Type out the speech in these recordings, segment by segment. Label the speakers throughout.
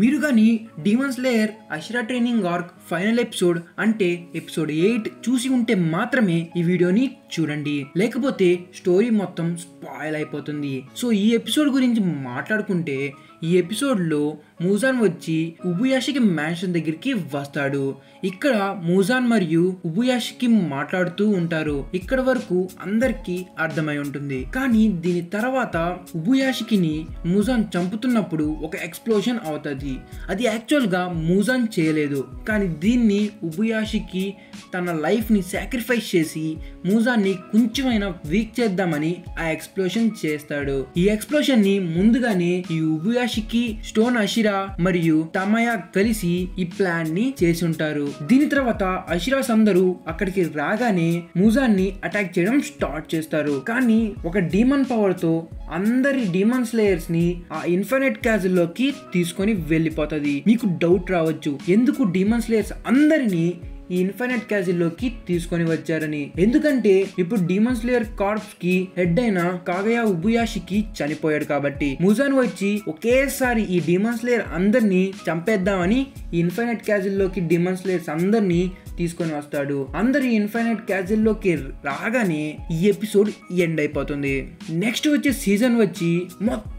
Speaker 1: మీరు కానీ demon slayer Hashira training arc final episode అంటే ఎపిసోడ్ 8 చూసి ఉంటే మాత్రమే ఈ వీడియోని చూడండి, లేకపోతే స్టోరీ మొత్తం స్పాయిల్ అయిపోతుంది. సో ఈ ఎపిసోడ్ గురించి మాట్లాడుకుంటే ఈ ఎపిసోడ్లో మూజాన్ వచ్చి ఉబుయాషికి మ్యాన్షన్ దగ్గరికి వస్తాడు. ఇక్కడ మూజాన్ మరియు ఉబుయాషికి మాట్లాడుతూ ఉంటారు. ఇక్కడ వరకు అందరికీ అర్థమై ఉంటుంది. కానీ దీని తర్వాత ఉబుయాషికిని మూజాన్ చంపుతున్నప్పుడు ఒక ఎక్స్ప్లోషన్ అవుతుంది. అది యాక్చువల్ గా మూజాన్ చేయలేదు, కానీ దీన్ని ఉబుయాషికి తన లైఫ్ ని సాక్రిఫైస్ చేసి మూజాన్ని కొంచెమైనా వీక్ చేద్దామని ఆ ఎక్స్ప్లోషన్ చేస్తాడు. ఈ ఎక్స్ప్లోషన్ ని ముందుగానే ఈ ఉబుయాషికి, స్టోన్ అషిరా మరియు తమయా కలిసి ఈ ప్లాన్ ని చేసి ఉంటారు. దీని తర్వాత అషిరాస్ అందరూ అక్కడికి రాగానే మూజాన్ ని అటాక్ చేయడం స్టార్ట్ చేస్తారు. కానీ ఒక డీమన్ పవర్ తో అందరి డీమన్ స్లేయర్స్ ని ఆ ఇన్ఫినిట్ క్యాజిల్ లోకి తీసుకొని వెళ్ళిపోతుంది. మీకు డౌట్ రావచ్చు, ఎందుకు డీమన్ స్లేయర్స్ అందరినీ ఈ ఇన్ఫినిట్ క్యాజిల్ లోకి తీసుకొని వచ్చారని. ఎందుకంటే ఇప్పుడు డీమన్ స్లేయర్ కార్ప్స్ కి హెడ్ అయిన కాగయా ఉబుయాషికి చనిపోయాడు కాబట్టి మూజాన్ వచ్చి ఒకేసారి ఈ డీమన్ స్లేయర్ అందరినీ చంపేద్దామని ఈ ఇన్ఫినిట్ క్యాజిల్ లోకి డీమన్ స్లేయర్స్ అందరినీ తీసుకొని వస్తాడు. అందరు ఇన్ఫినిట్ క్యాజిల్ లోకి రాగానే ఈ ఎపిసోడ్ ఎండ్ అయిపోతుంది. నెక్స్ట్ వచ్చే సీజన్ వచ్చి మొత్తం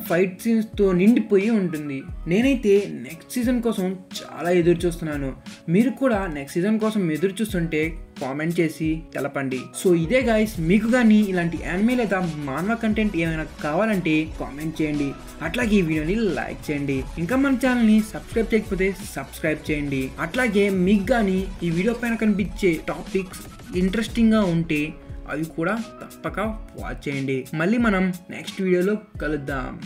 Speaker 1: ఫైట్ సీన్స్ తో నిండిపోయి ఉంటుంది. నేనైతే నెక్స్ట్ సీజన్ కోసం చాలా ఎదురు చూస్తున్నాను. మీరు కూడా నెక్స్ట్ సీజన్ కోసం ఎదురు చూస్తుంటే కామెంట్ చేసి తెలపండి. సో ఇదే గైస్, మీకు కానీ ఇలాంటి యానిమే లేదా మాన్వా కంటెంట్ ఏమైనా కావాలంటే కామెంట్ చేయండి. అట్లాగే ఈ వీడియోని లైక్ చేయండి. ఇంకా మన ఛానల్ని సబ్స్క్రైబ్ చేయకపోతే సబ్స్క్రైబ్ చేయండి. అట్లాగే మీకు కానీ ఈ వీడియో పైన కనిపించే టాపిక్స్ ఇంట్రెస్టింగ్గా ఉంటే అవి కూడా తప్పక వాచ్ చేయండి. మళ్ళీ మనం నెక్స్ట్ వీడియోలో కలుద్దాం.